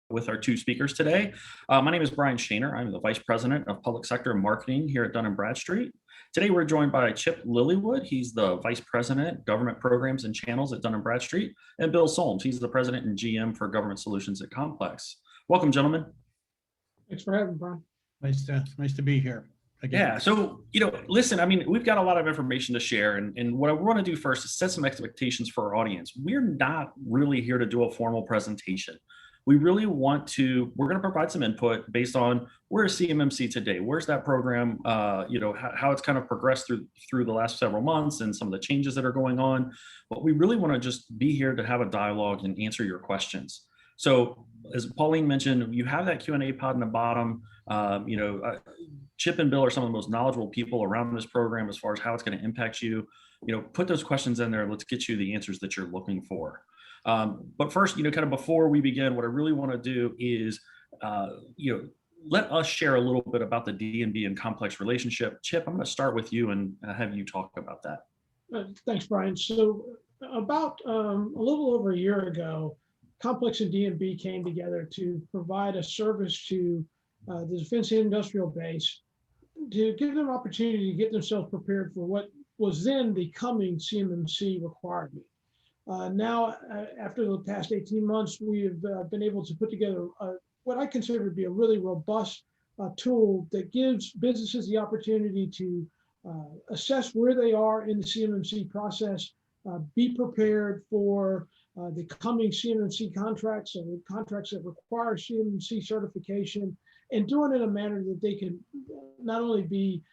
with our two speakers today. My name is Brian Shaner. I'm the Vice President of Public Sector and Marketing here at Dun & Bradstreet. Today, we're joined by Chip Lilywood. He's the Vice President, Government Programs and Channels at Dun & Bradstreet, and Bill Solms. He's the President and GM for Government Solutions at QOMPLX. Welcome, gentlemen. Thanks for having me, Brian. Nice to be here again. Yeah, so, listen, I mean, we've got a lot of information to share, and what I want to do first is set some expectations for our audience. We're not really here to do a formal presentation. We really we're going to provide some input based on where's CMMC today, where's that program, how it's kind of progressed through the last several months and some of the changes that are going on. But we really want to just be here to have a dialogue and answer your questions. So as Pauline mentioned, you have that Q&A pod in the bottom. Chip and Bill are some of the most knowledgeable people around this program as far as how it's going to impact you. Put those questions in there. Let's get you the answers that you're looking for. But first, kind of before we begin, what I really want to do is, let us share a little bit about the D&B and complex relationship. Chip, I'm going to start with you and have you talk about that. Thanks, Brian. So about a little over a year ago, Complex and D&B came together to provide a service to the defense industrial base to give them opportunity to get themselves prepared for what was then the coming CMMC requirement. Now, after the past 18 months, we have been able to put together what I consider to be a really robust tool that gives businesses the opportunity to assess where they are in the CMMC process, be prepared for the coming CMMC contracts and contracts that require CMMC certification, and do it in a manner that they can not only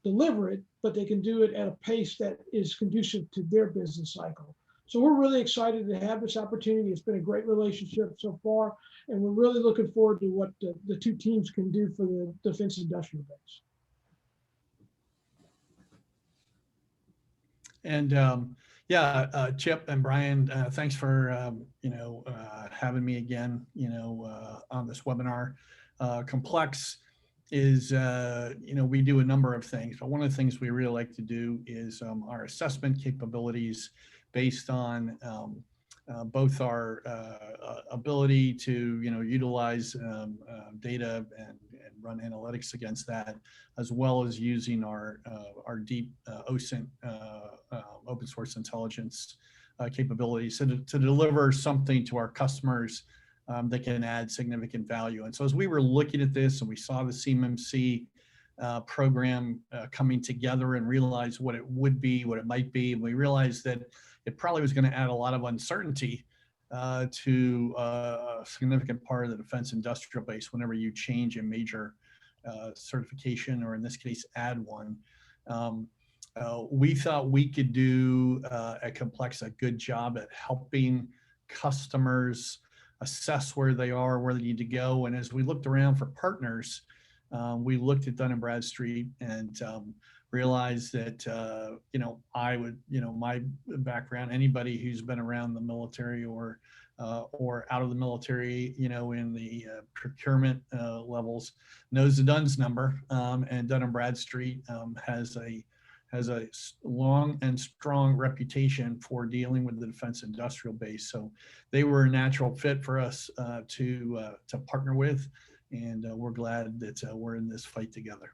deliver it, but they can do it at a pace that is conducive to their business cycle. So we're really excited to have this opportunity. It's been a great relationship so far, and we're really looking forward to what the two teams can do for the defense industrial base. And Chip and Brian, thanks for having me again, on this webinar. Complex is, we do a number of things, but one of the things we really like to do is our assessment capabilities based on both our ability to, utilize data and run analytics against that, as well as using our deep OSINT, open source intelligence capabilities to deliver something to our customers that can add significant value. And so as we were looking at this and we saw the CMMC program coming together and realized what it would be, what it might be, and we realized that it probably was going to add a lot of uncertainty to a significant part of the defense industrial base whenever you change a major certification, or in this case, add one. We thought we could do at Complex a good job at helping customers assess where they are, where they need to go. And as we looked around for partners, we looked at Dun & Bradstreet and realized that, my background, anybody who's been around the military or out of the military, in the procurement levels knows the DUNS number, and Dun & Bradstreet has a long and strong reputation for dealing with the defense industrial base. So they were a natural fit for us to partner with, and we're glad that we're in this fight together.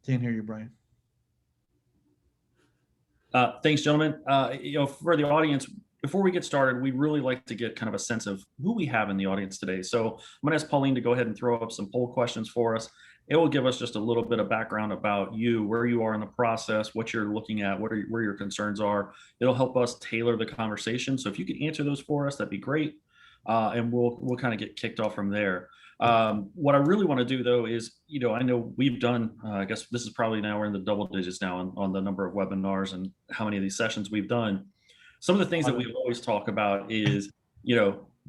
Can't hear you, Brian. Thanks, gentlemen. For the audience, before we get started, we'd really like to get kind of a sense of who we have in the audience today. So I'm going to ask Pauline to go ahead and throw up some poll questions for us. It will give us just a little bit of background about you, where you are in the process, what you're looking at, where your concerns are. It'll help us tailor the conversation. So if you could answer those for us, that'd be great. And we'll kind of get kicked off from there. What I really want to do, though, is, I know we've done, I guess this is probably now we're in the double digits now on the number of webinars and how many of these sessions we've done. Some of the things that we always talk about is,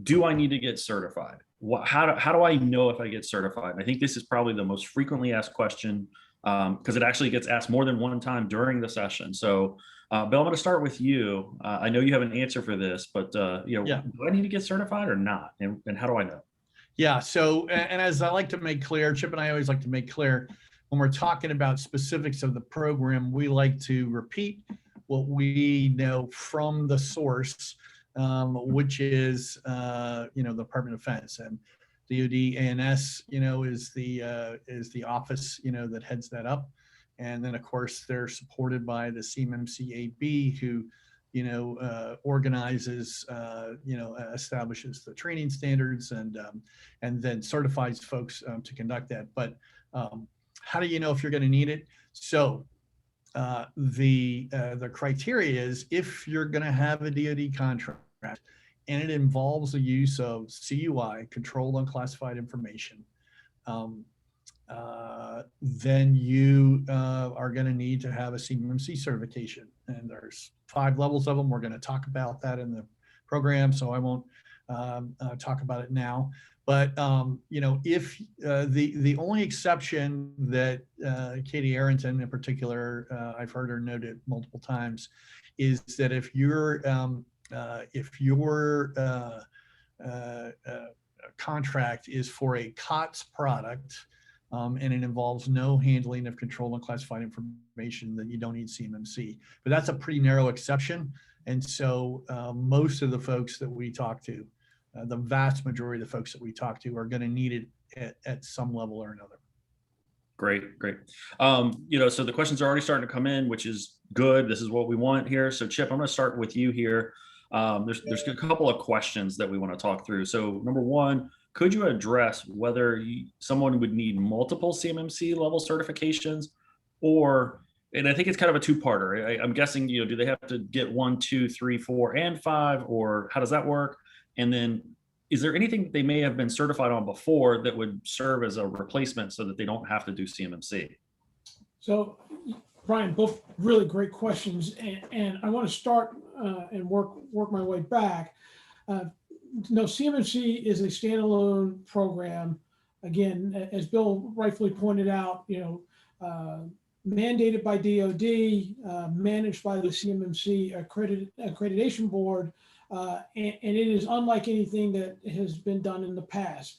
do I need to get certified? How do I know if I get certified? And I think this is probably the most frequently asked question because it actually gets asked more than one time during the session. So, Bill, I'm going to start with you. I know you have an answer for this, but do I need to get certified or not? And how do I know? Yeah. So, and as I like to make clear, Chip and I always like to make clear, when we're talking about specifics of the program, we like to repeat what we know from the source, which is, the Department of Defense. And DoD ANS, is the office, that heads that up. And then, of course, they're supported by the Cmmc AB, who, organizes, establishes the training standards and then certifies folks to conduct that. But how do you know if you're going to need it? So the criteria is, if you're going to have a DoD contract and it involves the use of CUI, controlled unclassified information, then you are going to need to have a CMMC certification. And there's 5 levels of them. We're going to talk about that in the program, so I won't talk about it now. But if the only exception that Katie Arrington in particular, I've heard her note it multiple times, is that if your contract is for a COTS product, and it involves no handling of controlled unclassified information, then you don't need CMMC. But that's a pretty narrow exception. And so most of the folks that we talk to, the vast majority of the folks that we talk to, are going to need it at some level or another. Great, great. So the questions are already starting to come in, which is good. This is what we want here. So Chip, I'm going to start with you here. There's a couple of questions that we want to talk through. So number one, could you address whether someone would need multiple CMMC level certifications, and I think it's kind of a two-parter. I'm guessing, do they have to get 1, 2, 3, 4, and 5, or how does that work? And then is there anything they may have been certified on before that would serve as a replacement so that they don't have to do CMMC? So, Brian, both really great questions, and I want to start and work my way back. No, CMMC is a standalone program. Again, as Bill rightfully pointed out, mandated by DoD, managed by the CMMC accreditation board, and it is unlike anything that has been done in the past.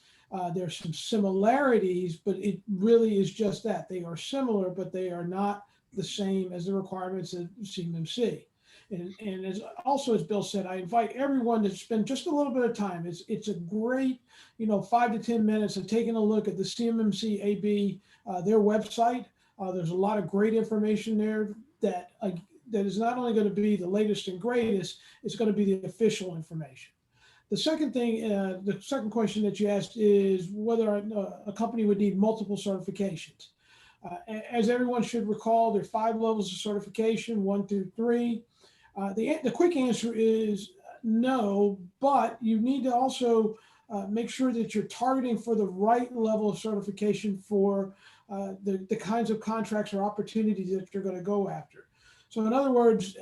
There's some similarities, but it really is just that. They are similar, but they are not the same as the requirements of CMMC. And as Bill said, I invite everyone to spend just a little bit of time. It's a great, 5 to 10 minutes of taking a look at the CMMC AB, their website. There's a lot of great information there that is not only going to be the latest and greatest, it's going to be the official information. The second thing, the second question that you asked is whether a company would need multiple certifications. As everyone should recall, there are 5 levels of certification, 1 through 3. The quick answer is no, but you need to also make sure that you're targeting for the right level of certification for the kinds of contracts or opportunities that you're going to go after. So in other words,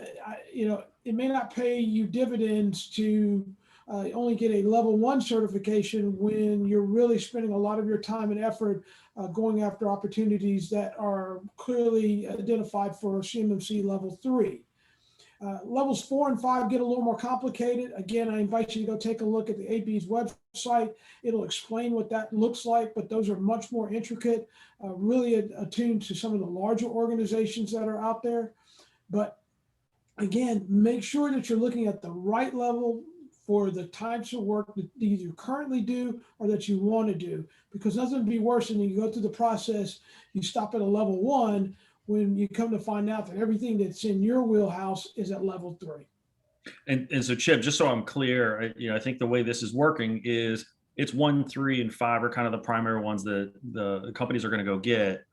it may not pay you dividends to only get a level 1 certification when you're really spending a lot of your time and effort going after opportunities that are clearly identified for CMMC level 3. Levels 4 and 5 get a little more complicated. Again, I invite you to go take a look at the AB's website. It'll explain what that looks like, but those are much more intricate, really attuned to some of the larger organizations that are out there. But again, make sure that you're looking at the right level for the types of work that either you currently do or that you want to do, because nothing would be worse than you go through the process, you stop at a level 1, when you come to find out that everything that's in your wheelhouse is at level 3. And so Chip, just so I'm clear, I think the way this is working is it's 1, 3, and 5 are kind of the primary ones that the companies are going to go get.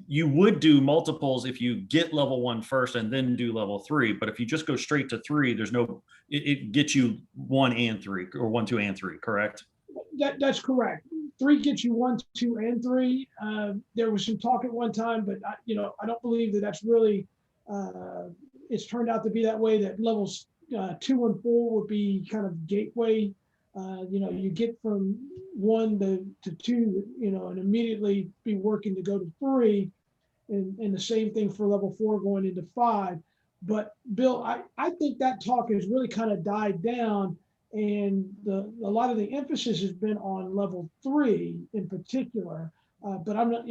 You would do multiples if you get level 1 first and then do level 3. But if you just go straight to 3, it gets you 1 and 3, or 1, 2, and 3, correct? That's correct. 3 gets you 1, 2, and 3. There was some talk at one time, but I don't believe that that's really. It's turned out to be that way. That levels 2 and 4 would be kind of gateway. You get from 1 to 2, and immediately be working to go to 3, and the same thing for level 4 going into 5. But Bill, I think that talk has really kind of died down. And a lot of the emphasis has been on level 3 in particular, but I'm not.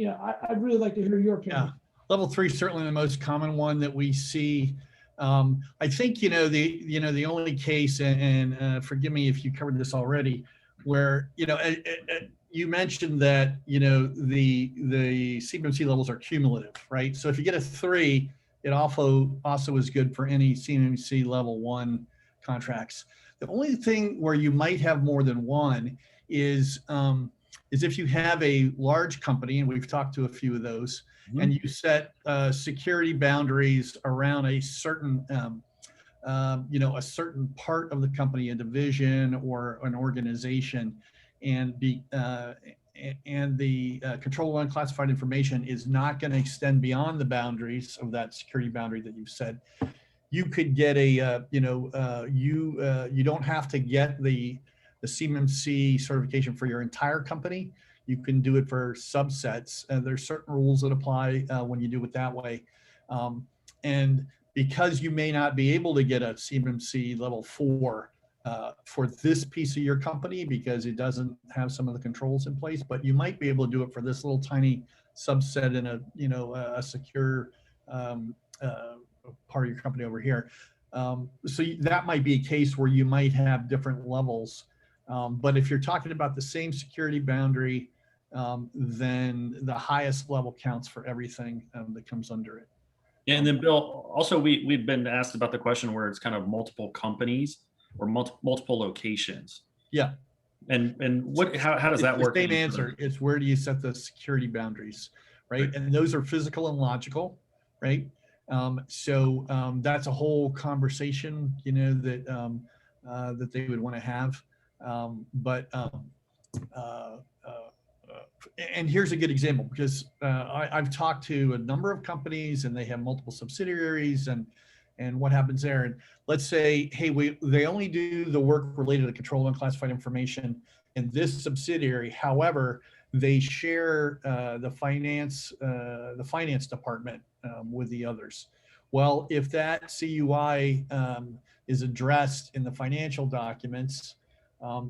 I'd really like to hear your opinion. Yeah, level 3 is certainly the most common one that we see I think, the only case, and forgive me if you covered this already, where, you mentioned that, the CMMC levels are cumulative, right? So if you get a 3, it also is good for any CMMC level 1 contracts. The only thing where you might have more than one is if you have a large company, and we've talked to a few of those, and you set security boundaries around a certain, a certain part of the company, a division or an organization, and the control of unclassified information is not going to extend beyond the boundaries of that security boundary that you've set. You could get a, you don't have to get the CMMC certification for your entire company. You can do it for subsets, and there's certain rules that apply when you do it that way. And because you may not be able to get a CMMC level 4 for this piece of your company because it doesn't have some of the controls in place, but you might be able to do it for this little tiny subset in a secure part of your company over here. So that might be a case where you might have different levels. But if you're talking about the same security boundary, then the highest level counts for everything that comes under it. Yeah, and then Bill, also we've been asked about the question where it's kind of multiple companies or multiple locations. Yeah. And how does that work? The same answer. It's where do you set the security boundaries, right? And those are physical and logical, right? So that's a whole conversation, that they would want to have. And here's a good example, because I've talked to a number of companies and they have multiple subsidiaries, and what happens there. And let's say, hey, they only do the work related to control of unclassified information in this subsidiary. However, they share the finance department with the others. Well, if that CUI is addressed in the financial documents,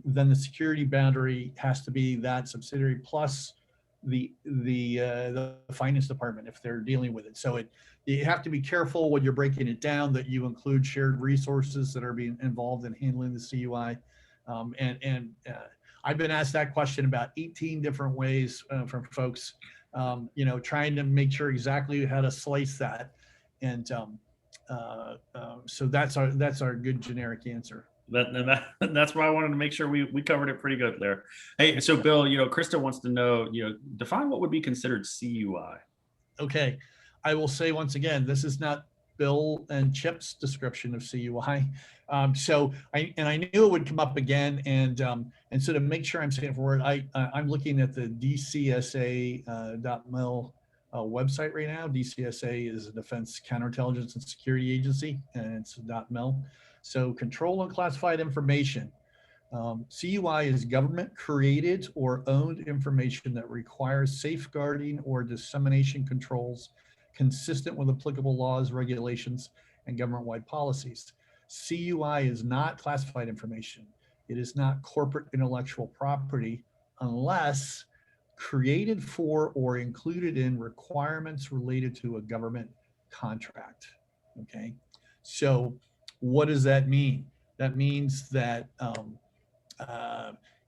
then the security boundary has to be that subsidiary plus the finance department if they're dealing with it. So you have to be careful when you're breaking it down that you include shared resources that are being involved in handling the CUI. I've been asked that question about 18 different ways from folks, trying to make sure exactly how to slice that. And so that's our good generic answer. That's why I wanted to make sure we covered it pretty good there. Hey, so Bill, Krista wants to know, define what would be considered CUI. Okay, I will say once again, this is not Bill and Chip's description of CUI. So I knew it would come up again, and so to make sure I'm saying it for word, I'm looking at the DCSA.mil website right now. DCSA is a Defense Counterintelligence and Security Agency, and it's .mil. So control unclassified information. CUI is government created or owned information that requires safeguarding or dissemination controls consistent with applicable laws, regulations, and government-wide policies. CUI is not classified information. It is not corporate intellectual property unless created for or included in requirements related to a government contract. Okay, so what does that mean? That means that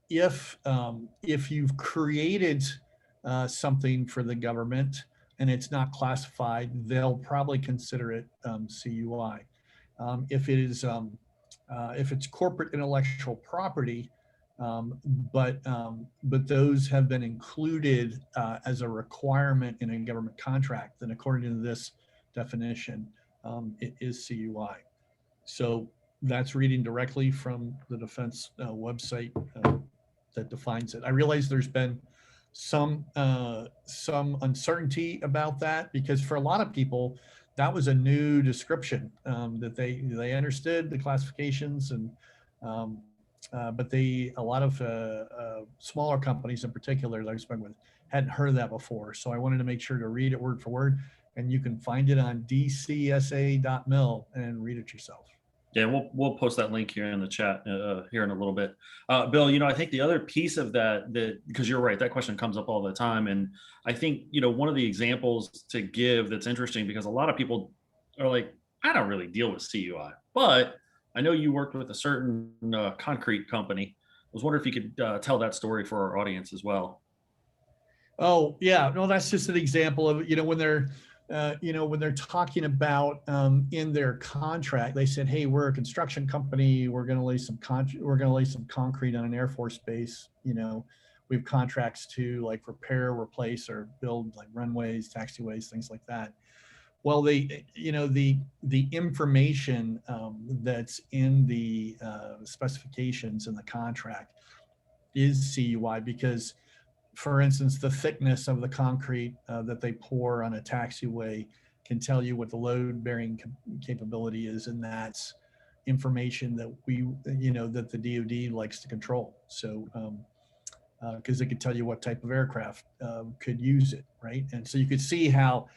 if you've created something for the government and it's not classified, they'll probably consider it CUI. If it's corporate intellectual property, but those have been included as a requirement in a government contract, then according to this definition, it is CUI. So that's reading directly from the defense website that defines it. I realize there's been some uncertainty about that, because for a lot of people, that was a new description that they understood the classifications, and but a lot of smaller companies in particular that I was speaking with hadn't heard of that before. So I wanted to make sure to read it word for word, and you can find it on dcsa.mil and read it yourself. Yeah, we'll post that link here in the chat here in a little bit. Bill, I think the other piece of that because you're right, that question comes up all the time. And I think, one of the examples to give that's interesting, because a lot of people are like, I don't really deal with CUI, but I know you worked with a certain concrete company. I was wondering if you could tell that story for our audience as well. Oh, yeah. No, that's just an example of, when they're, when they're talking about in their contract, they said, hey, we're a construction company. We're going to lay some concrete on an Air Force base. We have contracts to like repair, replace, or build like runways, taxiways, things like that. Well, the information that's in the specifications in the contract is CUI because, for instance, the thickness of the concrete that they pour on a taxiway can tell you what the load bearing capability is. And that's information that that the DoD likes to control. So, because it could tell you what type of aircraft could use it, right? And so you could see how,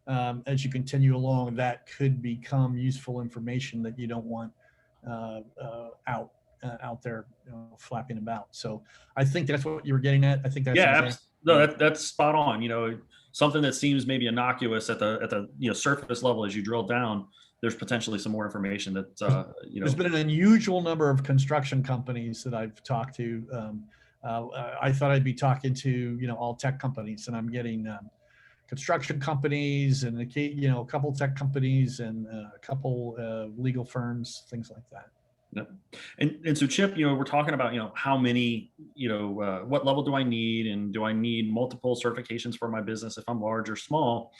as you continue along, that could become useful information that you don't want out there flapping about. So I think that's what you were getting at. I think that's Yeah, exactly. no, that's spot on. Something that seems maybe innocuous at the surface level, as you drill down, there's potentially some more information that There's been an unusual number of construction companies that I've talked to. I thought I'd be talking to all tech companies, and I'm getting construction companies and a couple tech companies and a couple legal firms, things like that. Yep. And so Chip, we're talking about, how many, what level do I need, and do I need multiple certifications for my business if I'm large or small?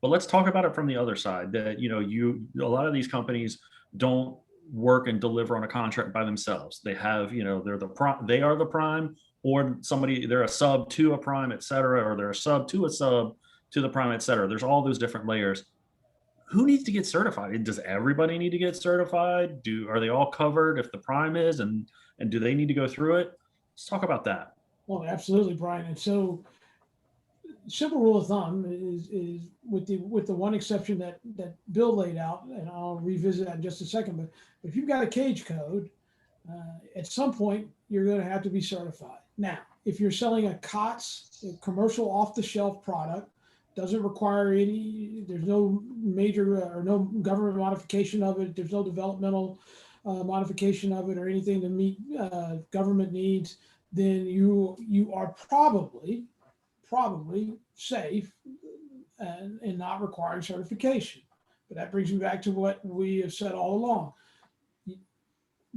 But let's talk about it from the other side that, a lot of these companies don't work and deliver on a contract by themselves. They have, they are the prime, or they're a sub to a prime, et cetera, or they're a sub to the prime, et cetera. There's all those different layers. Who needs to get certified? Does everybody need to get certified? Are they all covered if the prime is, and do they need to go through it? Let's talk about that. Well, absolutely, Brian. And so, simple rule of thumb is with the one exception that Bill laid out, and I'll revisit that in just a second. But if you've got a cage code, at some point you're going to have to be certified. Now, if you're selling a COTS, a commercial off-the-shelf product, doesn't require there's no major or no government modification of it. There's no developmental modification of it or anything to meet government needs. Then you are probably safe and not requiring certification. But that brings me back to what we have said all along.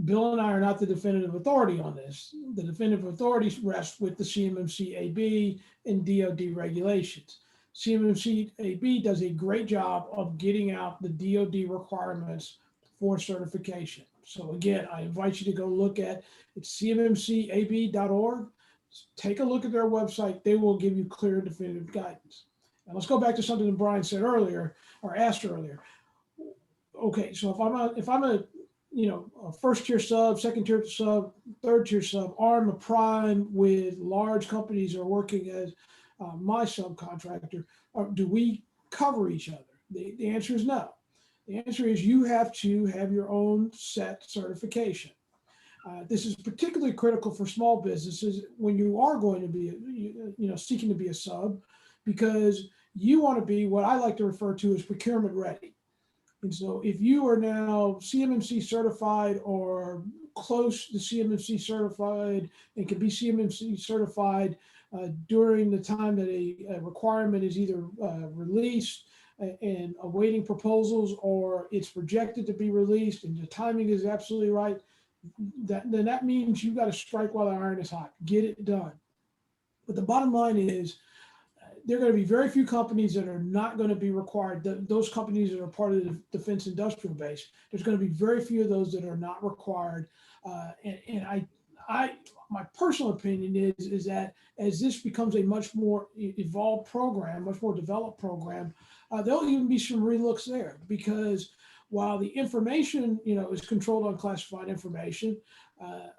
Bill and I are not the definitive authority on this. The definitive authority rests with the CMMC AB and DoD regulations. CMMC AB does a great job of getting out the DoD requirements for certification. So again, I invite you to go look at cmmcab.org. Take a look at their website. They will give you clear, definitive guidance. Now let's go back to something that Brian said earlier, or asked earlier. Okay, so if I'm a first tier sub, second tier sub, third tier sub, or I'm a prime with large companies that are working as my subcontractor, do we cover each other? The answer is no. The answer is you have to have your own set certification. This is particularly critical for small businesses when you are going to be, seeking to be a sub, because you want to be what I like to refer to as procurement ready. And so if you are now CMMC certified or close to CMMC certified and can be CMMC certified during the time that a requirement is either released and awaiting proposals, or it's projected to be released and the timing is absolutely right, then that means you've got to strike while the iron is hot, get it done. But the bottom line is there are going to be very few companies that are not going to be required. Those companies that are part of the defense industrial base, there's going to be very few of those that are not required. My personal opinion is that as this becomes a much more evolved program, much more developed program, there'll even be some relooks there, because while the information, is controlled on classified information,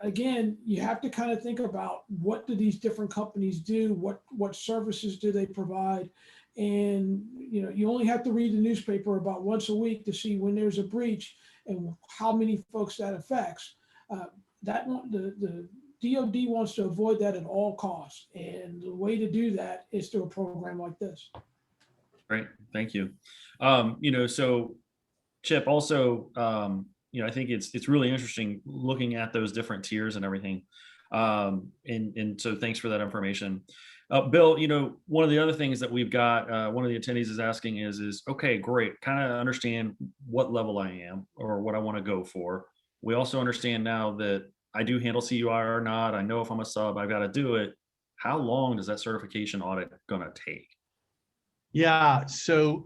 again, you have to kind of think about what do these different companies do, what services do they provide, and you only have to read the newspaper about once a week to see when there's a breach and how many folks that affects. The DoD wants to avoid that at all costs, and the way to do that is through a program like this. Great, thank you. So Chip, also, I think it's really interesting looking at those different tiers and everything. And so thanks for that information. Bill, one of the other things that we've got, one of the attendees is asking is, okay, great, kind of understand what level I am or what I want to go for. We also understand now that I do handle CUI or not. I know if I'm a sub, I've got to do it. How long does that certification audit gonna take? Yeah, so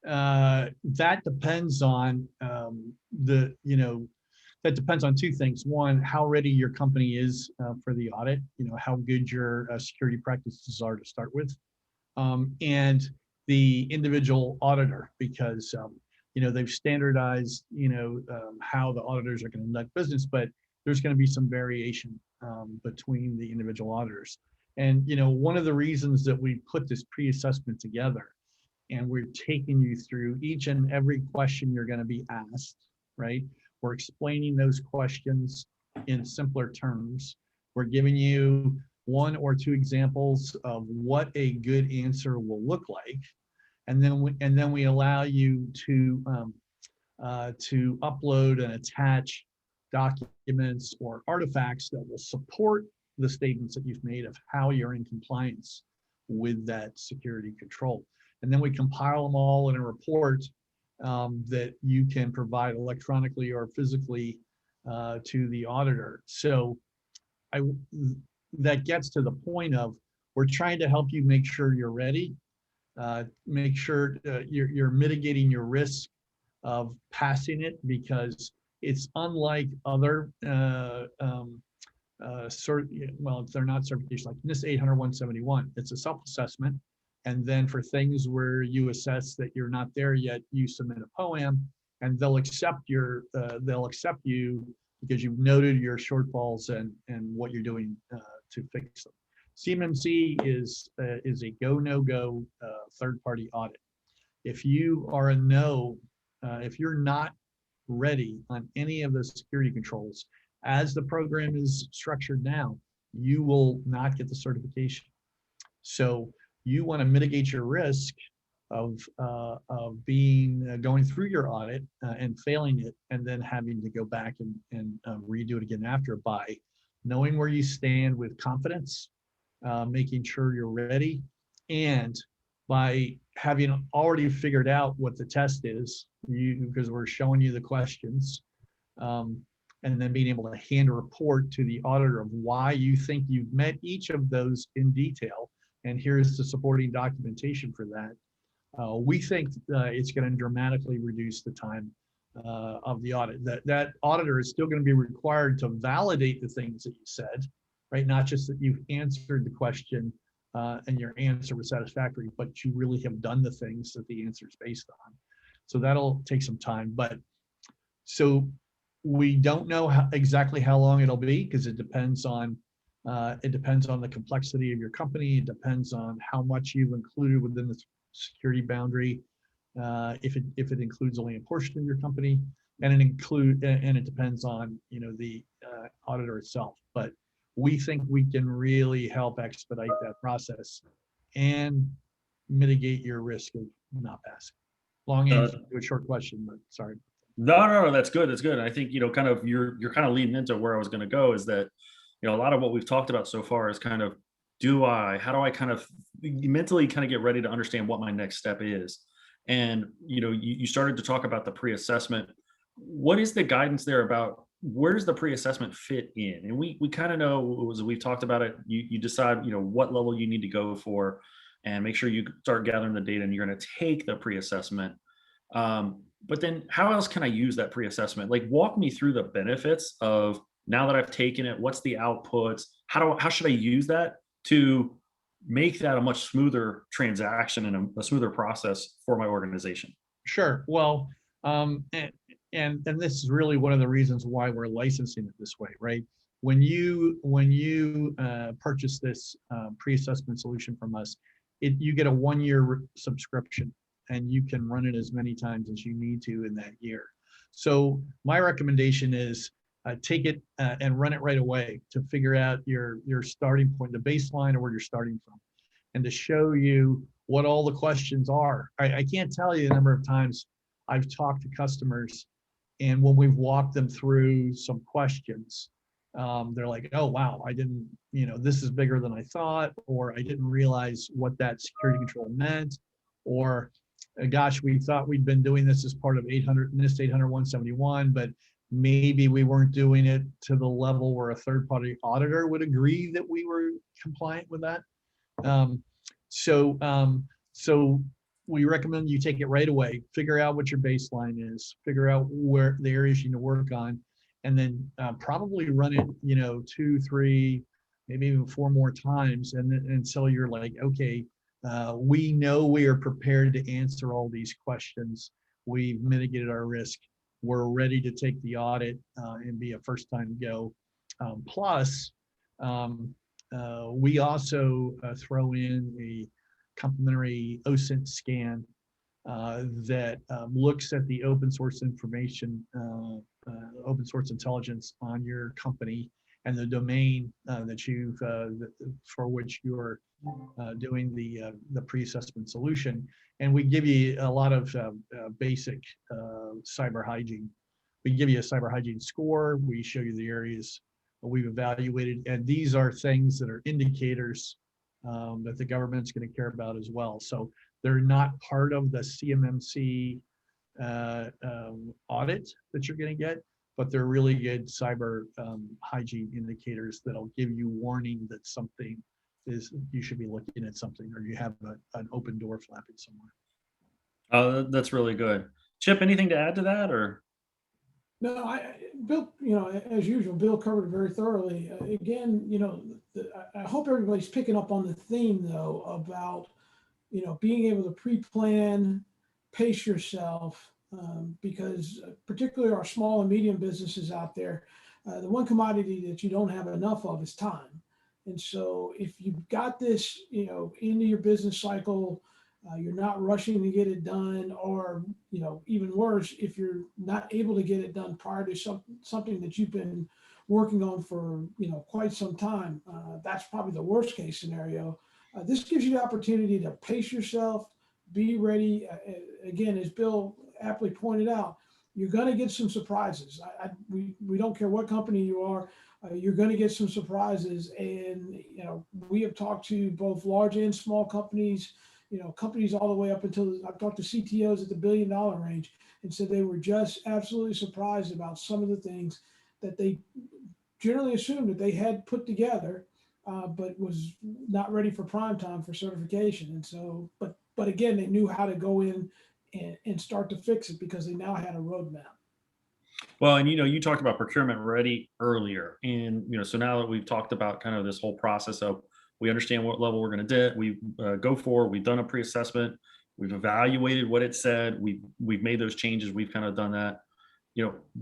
that depends on that depends on two things. One, how ready your company is for the audit. How good your security practices are to start with, and the individual auditor, because they've standardized how the auditors are going to conduct business, but there's going to be some variation between the individual auditors. And one of the reasons that we put this pre-assessment together, and we're taking you through each and every question you're going to be asked, right? We're explaining those questions in simpler terms. We're giving you one or two examples of what a good answer will look like, and then we allow you to upload and attach documents or artifacts that will support the statements that you've made of how you're in compliance with that security control. And then we compile them all in a report that you can provide electronically or physically to the auditor. So that gets to the point of, we're trying to help you make sure you're ready, make sure you're mitigating your risk of passing it, because it's unlike other well, they're not certifications like NIST 800-171. It's a self-assessment, and then for things where you assess that you're not there yet, you submit a POAM, and they'll accept you because you've noted your shortfalls and what you're doing to fix them. Cmmc is a go no go third-party audit. If you are a no, if you're not ready on any of the security controls, as the program is structured now, you will not get the certification. So you want to mitigate your risk of going through your audit and failing it, and then having to go back and redo it again after, by knowing where you stand with confidence, making sure you're ready, and by having already figured out what the test is, because we're showing you the questions, and then being able to hand a report to the auditor of why you think you've met each of those in detail, and here's the supporting documentation for that. We think it's going to dramatically reduce the time of the audit. That auditor is still going to be required to validate the things that you said, right? Not just that you've answered the question and your answer was satisfactory, but you really have done the things that the answer is based on. So that'll take some time. But so we don't know exactly how long it'll be, because it depends on the complexity of your company. It depends on how much you've included within the security boundary. If it includes only a portion of your company, and it depends on the auditor itself. But we think we can really help expedite that process and mitigate your risk of not passing. Long answer to a short question, but sorry. No, that's good. That's good. And I think, kind of you're kind of leading into where I was going to go, is that, a lot of what we've talked about so far is kind of, how do I kind of mentally kind of get ready to understand what my next step is? And, you started to talk about the pre-assessment. What is the guidance there about where does the pre-assessment fit in? And we kind of know, as we've talked about it, you decide, what level you need to go for, and make sure you start gathering the data, and you're going to take the pre-assessment. But then how else can I use that pre-assessment? Like, walk me through the benefits of, now that I've taken it, what's the outputs? How should I use that to make that a much smoother transaction and a smoother process for my organization? Sure. Well, and this is really one of the reasons why we're licensing it this way, right? When you purchase this pre-assessment solution from us, you get a 1-year subscription, and you can run it as many times as you need to in that year. So my recommendation is take it and run it right away to figure out your starting point, the baseline of where you're starting from, and to show you what all the questions are. I can't tell you the number of times I've talked to customers, and when we've walked them through some questions, they're like, oh, wow, I didn't, this is bigger than I thought, or I didn't realize what that security control meant, or gosh, we thought we'd been doing this as part of NIST 800-171, but maybe we weren't doing it to the level where a third-party auditor would agree that we were compliant with that. So we recommend you take it right away, figure out what your baseline is, figure out where the areas you need to work on, and then probably run it, 2, 3, maybe even 4 more times, and then until you're like, okay, we know we are prepared to answer all these questions. We've mitigated our risk. We're ready to take the audit and be a first-time go. Plus, we also throw in a complimentary OSINT scan that looks at the open source information, open source intelligence on your company and the domain that you've for which you're doing the pre-assessment solution. And we give you a lot of basic cyber hygiene. We give you a cyber hygiene score. We show you the areas we've evaluated, and these are things that are indicators that the government's going to care about as well. So they're not part of the CMMC audit that you're going to get, but they're really good cyber hygiene indicators that'll give you warning that something is, you should be looking at something, or you have an open door flapping somewhere. That's really good. Chip, anything to add to that, or? No, Bill, as usual, Bill covered it very thoroughly. Again, I hope everybody's picking up on the theme, though, about, being able to pre-plan, pace yourself, because particularly our small and medium businesses out there, the one commodity that you don't have enough of is time. And so if you've got this, into your business cycle, you're not rushing to get it done, or, even worse, if you're not able to get it done prior to something that you've been working on for, quite some time, that's probably the worst case scenario. This gives you the opportunity to pace yourself, be ready. Again, as Bill aptly pointed out, you're going to get some surprises. We don't care what company you are. You're going to get some surprises. And, we have talked to both large and small companies, companies all the way up until, I've talked to CTOs at the $1 billion range, and so they were just absolutely surprised about some of the things that they generally assumed that they had put together, but was not ready for prime time for certification. And so, but again, they knew how to go in and start to fix it because they now had a roadmap. Well, and you talked about procurement ready earlier, and so now that we've talked about kind of this whole process of, we understand what level we're going to we go for. We've done a pre-assessment. We've evaluated what it said. We've made those changes. We've kind of done that.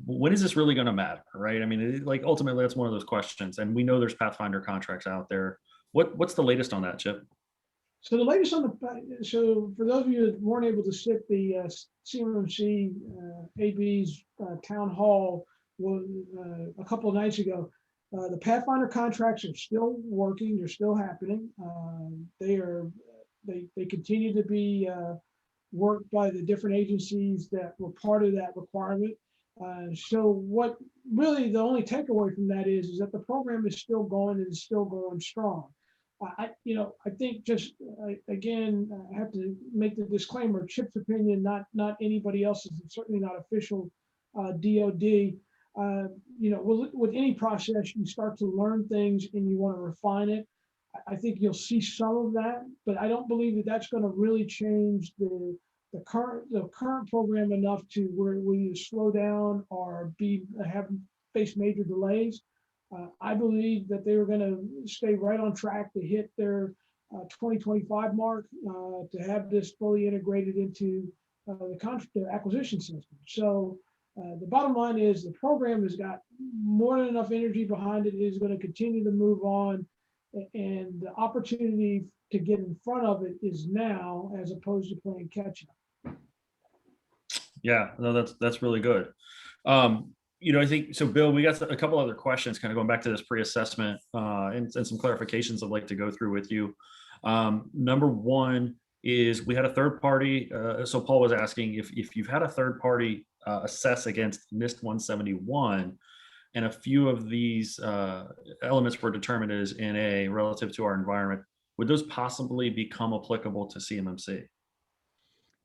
When is this really going to matter, right? I mean, ultimately, that's one of those questions. And we know there's Pathfinder contracts out there. What's the latest on that, Chip? So the latest so for those of you that weren't able to sit the CMMC AB's town hall a couple of nights ago, the Pathfinder contracts are still working. They're still happening. They continue to be worked by the different agencies that were part of that requirement. So what really the only takeaway from that is that the program is still going and is still going strong. I think just again, I have to make the disclaimer: Chip's opinion, not anybody else's. It's certainly not official DoD. With any process, you start to learn things and you want to refine it. I think you'll see some of that, but I don't believe that that's going to really change the current program enough to where we slow down or face major delays. I believe that they were going to stay right on track to hit their 2025 mark to have this fully integrated into the acquisition system. So the bottom line is the program has got more than enough energy behind it. It is going to continue to move on, and the opportunity to get in front of it is now, as opposed to playing catch up. Yeah, no, that's really good. I think so, Bill, we got a couple other questions kind of going back to this pre-assessment and some clarifications I'd like to go through with you. Number one, is we had a third party. So Paul was asking if you've had a third party assess against NIST 171, and a few of these elements were determined as NA relative to our environment, would those possibly become applicable to CMMC?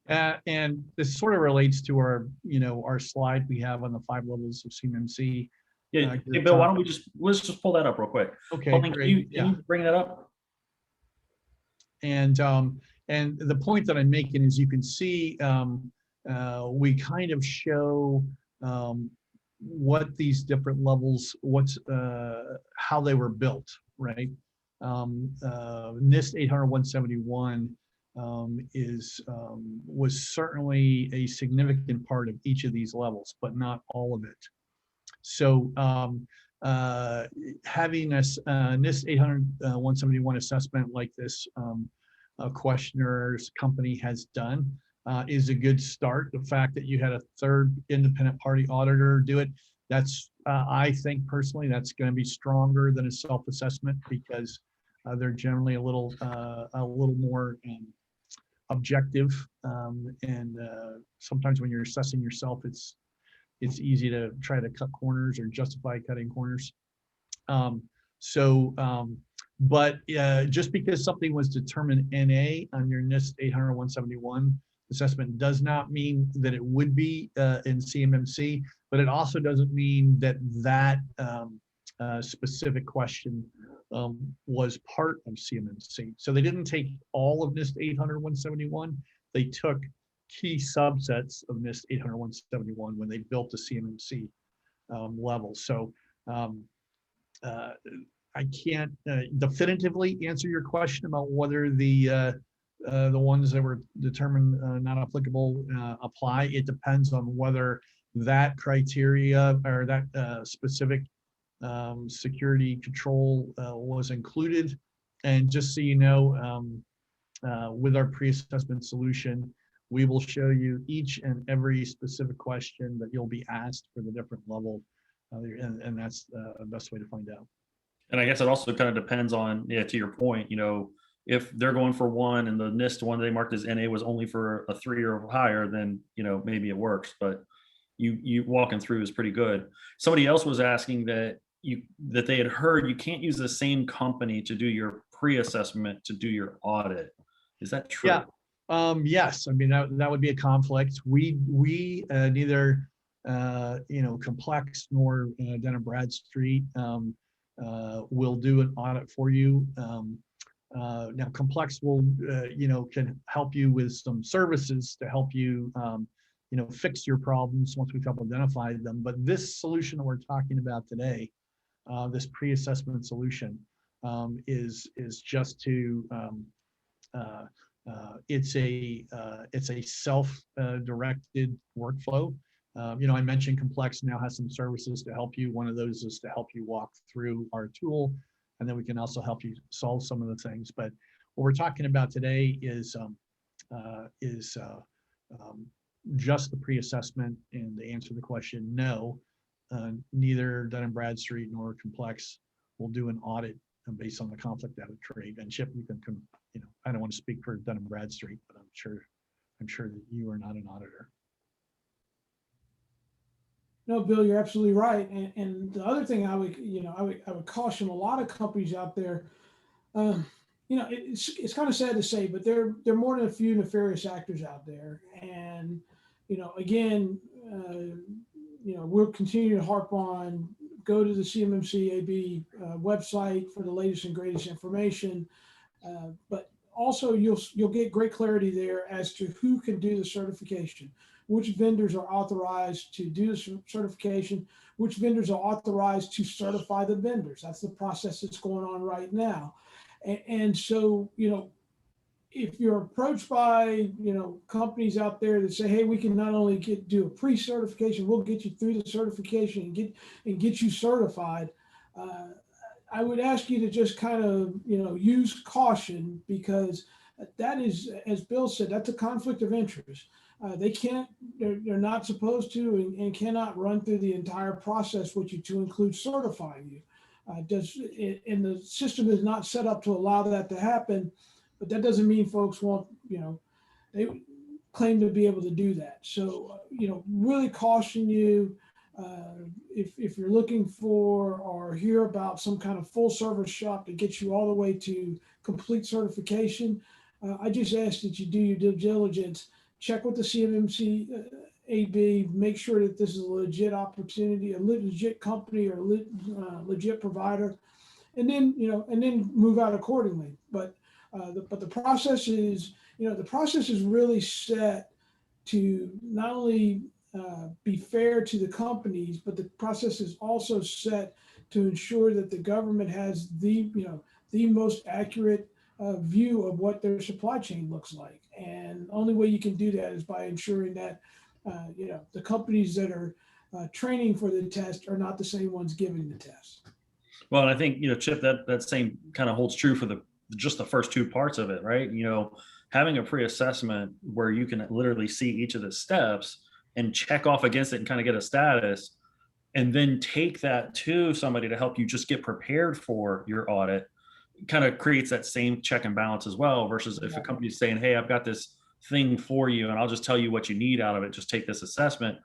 And this sort of relates to our, our slide we have on the 5 levels of CMMC. Yeah, hey, Bill, why don't let's just pull that up real quick. Okay, Pauline, great. Can you bring that up? And the point that I'm making is, you can see we kind of show what these different levels, how they were built, right? NIST 800-171 was certainly a significant part of each of these levels, but not all of it. So having a NIST 800-171 assessment like this questionnaires company has done is a good start. The fact that you had a third independent party auditor do it, that's I think personally that's going to be stronger than a self-assessment, because they're generally a little more objective, and sometimes when you're assessing yourself, it's easy to try to cut corners or justify cutting corners. But just because something was determined NA on your NIST 800-171 assessment does not mean that it would be in CMMC, but it also doesn't mean that specific question was part of CMMC. So they didn't take all of NIST 800-171. They took key subsets of NIST 800-171 when they built the CMMC level. So I can't definitively answer your question about whether the ones that were determined not applicable apply. It depends on whether that criteria or that specific security control was included. And just so you know, with our pre-assessment solution, we will show you each and every specific question that you'll be asked for the different level, and that's the best way to find out. And I guess it also kind of depends on, yeah, to your point, if they're going for one and the NIST one they marked as NA was only for a 3 or higher, then, maybe it works, but you walking through is pretty good. Somebody else was asking that they had heard you can't use the same company to do your pre-assessment to do your audit. Is that true? Yeah. Yes. I mean, that would be a conflict. We neither, Complex nor Dun & Bradstreet will do an audit for you. Now, Complex will, can help you with some services to help you, fix your problems once we've identified them. But this solution that we're talking about today, this pre-assessment solution, is just to it's a self-directed workflow. I mentioned Complex now has some services to help you. One of those is to help you walk through our tool, and then we can also help you solve some of the things. But what we're talking about today is just the pre-assessment. And to answer the question, no, neither Dun & Bradstreet nor Complex will do an audit based on the conflict out of trade. And Chip, you can, I don't want to speak for Dun & Bradstreet, but I'm sure that you are not an auditor. No, Bill, you're absolutely right. And the other thing I would caution a lot of companies out there. It's kind of sad to say, but there are more than a few nefarious actors out there. And again, we'll continue to harp on, go to the CMMC AB website for the latest and greatest information. But also you'll get great clarity there as to who can do the certification, which vendors are authorized to do the certification, which vendors are authorized to certify the vendors. That's the process that's going on right now. And so, if you're approached by, companies out there that say, hey, we can not only do a pre-certification, we'll get you through the certification and get you certified. I would ask you to just kind of, use caution, because that is, as Bill said, that's a conflict of interest. They're not supposed to and cannot run through the entire process with you to include certifying you. And the system is not set up to allow that to happen. but that doesn't mean folks won't, they claim to be able to do that. So, really caution you, if you're looking for or hear about some kind of full service shop that gets you all the way to complete certification, I just ask that you do your due diligence, check with the CMMC AB, make sure that this is a legit opportunity, a legit company or legit provider, and then, and then move out accordingly. But the process is, the process is really set to not only be fair to the companies, but the process is also set to ensure that the government has the most accurate view of what their supply chain looks like. And the only way you can do that is by ensuring that the companies that are training for the test are not the same ones giving the test. Well, and I think, Chip, that same kind of holds true for just the first two parts of it, right? Having a pre-assessment where you can literally see each of the steps and check off against it and kind of get a status, and then take that to somebody to help you just get prepared for your audit, kind of creates that same check and balance as well, versus if a company's saying, hey, I've got this thing for you and I'll just tell you what you need out of it, just take this assessment.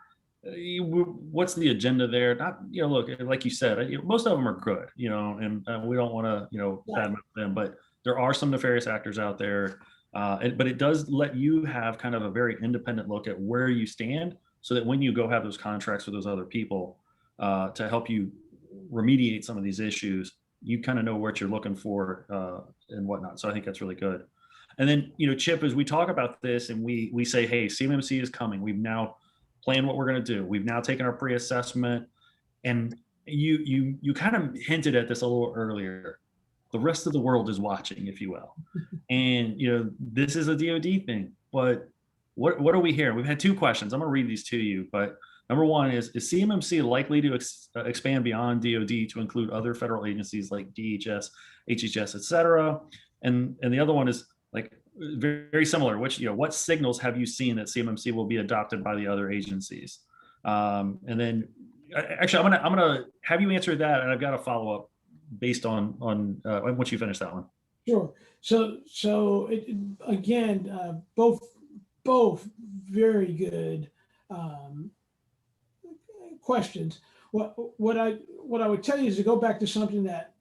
What's the agenda there? Not, look, like you said, most of them are good, and we don't want to, badmouth them, but there are some nefarious actors out there. But it does let you have kind of a very independent look at where you stand, so that when you go have those contracts with those other people to help you remediate some of these issues, you kind of know what you're looking for and whatnot. So I think that's really good. And then, Chip, as we talk about this and we say, hey, CMMC is coming, we've now planned what we're going to do. We've now taken our pre-assessment, and you kind of hinted at this a little earlier. The rest of the world is watching, if you will. And, this is a DoD thing, but what are we hearing? We've had two questions. I'm going to read these to you, but number one is CMMC likely to expand beyond DoD to include other federal agencies like Dhs, Hhs Etc. And the other one is like very, very similar, which, what signals have you seen that CMMC will be adopted by the other agencies? And then actually, I'm gonna have you answer that, and I've got a follow-up based on once you finish that one. Sure. So again, both very good questions. What I would tell you is to go back to something that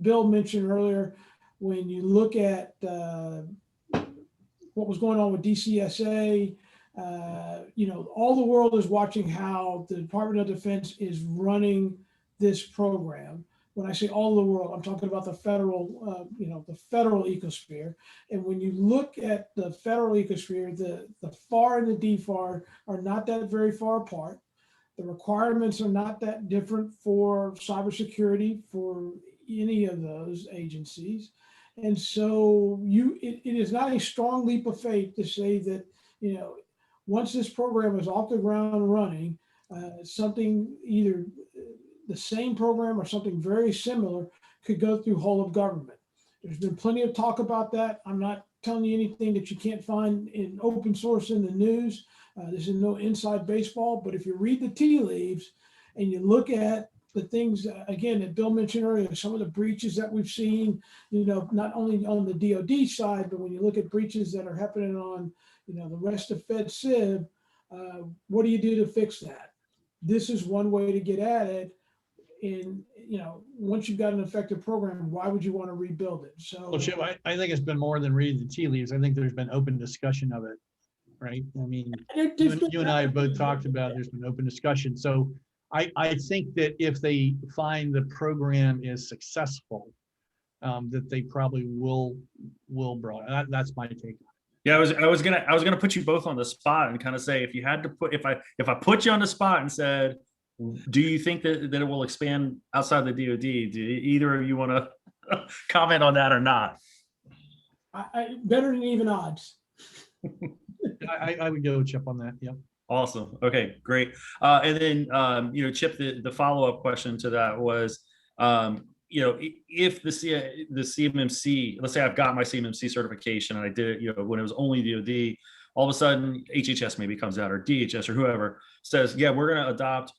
Bill mentioned earlier. When you look at what was going on with DCSA, all the world is watching how the Department of Defense is running this program. When I say all the world, I'm talking about the federal, the federal ecosphere. And when you look at the federal ecosphere, the FAR and the DFAR are not that very far apart. The requirements are not that different for cybersecurity for any of those agencies. And so it is not a strong leap of faith to say that, once this program is off the ground running, something either the same program or something very similar could go through whole of government. There's been plenty of talk about that. I'm not telling you anything that you can't find in open source in the news. This is no inside baseball, but if you read the tea leaves and you look at the things, again, that Bill mentioned earlier, some of the breaches that we've seen, not only on the DoD side, but when you look at breaches that are happening on, the rest of FedCiv, what do you do to fix that? This is one way to get at it. And, once you've got an effective program, why would you want to rebuild it? So, well, Chip, I think it's been more than reading the tea leaves. I think there's been open discussion of it, right? I mean, you and I have both talked about, there's been open discussion. So I think that if they find the program is successful, that they probably will broaden. That's my take. Yeah, I was gonna put you both on the spot and kind of say, if you had to put, if I put you on the spot and said, do you think that it will expand outside the DoD? Do either of you want to comment on that or not? I better than even odds. I would go with Chip on that. Yeah. Awesome. Okay, great. And then, Chip, the follow-up question to that was, if the CMMC, let's say I've got my CMMC certification and I did it, when it was only DoD, all of a sudden HHS maybe comes out, or DHS or whoever says, yeah, we're going to adopt.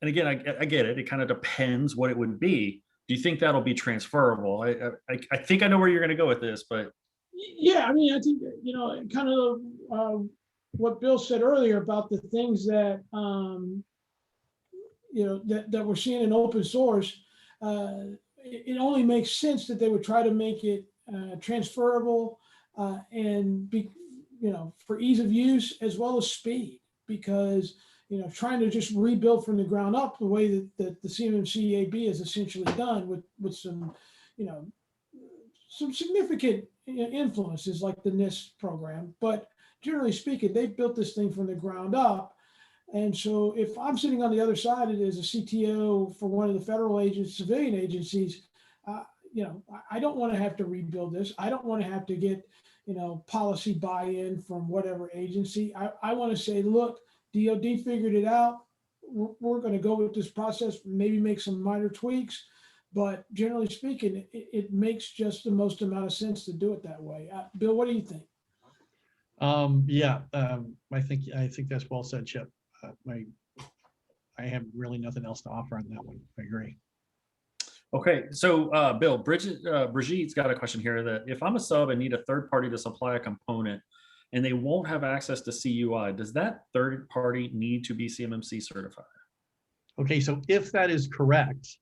And again, I get it. It kind of depends what it would be. Do you think that'll be transferable? I think I know where you're going to go with this, but Yeah, I mean, I think, kind of what Bill said earlier about the things that, that we're seeing in open source, it only makes sense that they would try to make it transferable and be, for ease of use as well as speed, because, trying to just rebuild from the ground up the way that the CMMC AB is essentially done with some, some significant influences like the NIST program, but generally speaking, they built this thing from the ground up. And so if I'm sitting on the other side as a CTO for one of the federal agents, civilian agencies, I don't want to have to rebuild this. I don't want to have to get, policy buy-in from whatever agency. I want to say, look, DOD figured it out. We're going to go with this process, maybe make some minor tweaks. But generally speaking, it makes just the most amount of sense to do it that way. Bill, what do you think? I think that's well said, Chip. I have really nothing else to offer on that one. I agree. Okay, so Bill, Brigitte's got a question here that if I'm a sub and need a third party to supply a component and they won't have access to CUI, does that third party need to be CMMC certified? Okay, so if that is correct,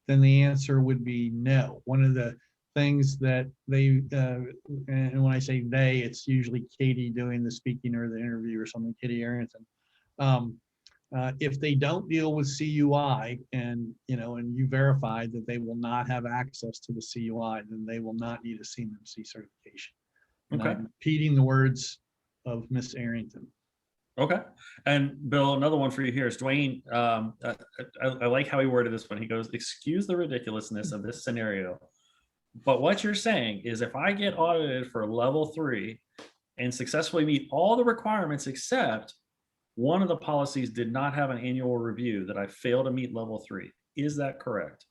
then the answer would be no. One of the things that they, and when I say they, it's usually Katie doing the speaking or the interview or something, Katie Arrington. If they don't deal with CUI and you verify that they will not have access to the CUI, then they will not need a CMMC certification. And Okay. I'm repeating the words of Miss Arrington. Okay. And Bill, another one for you here is Dwayne. I like how he worded this one. He goes, excuse the ridiculousness of this scenario, but what you're saying is if I get audited for level 3 and successfully meet all the requirements except one of the policies did not have an annual review, that I fail to meet level 3. Is that correct?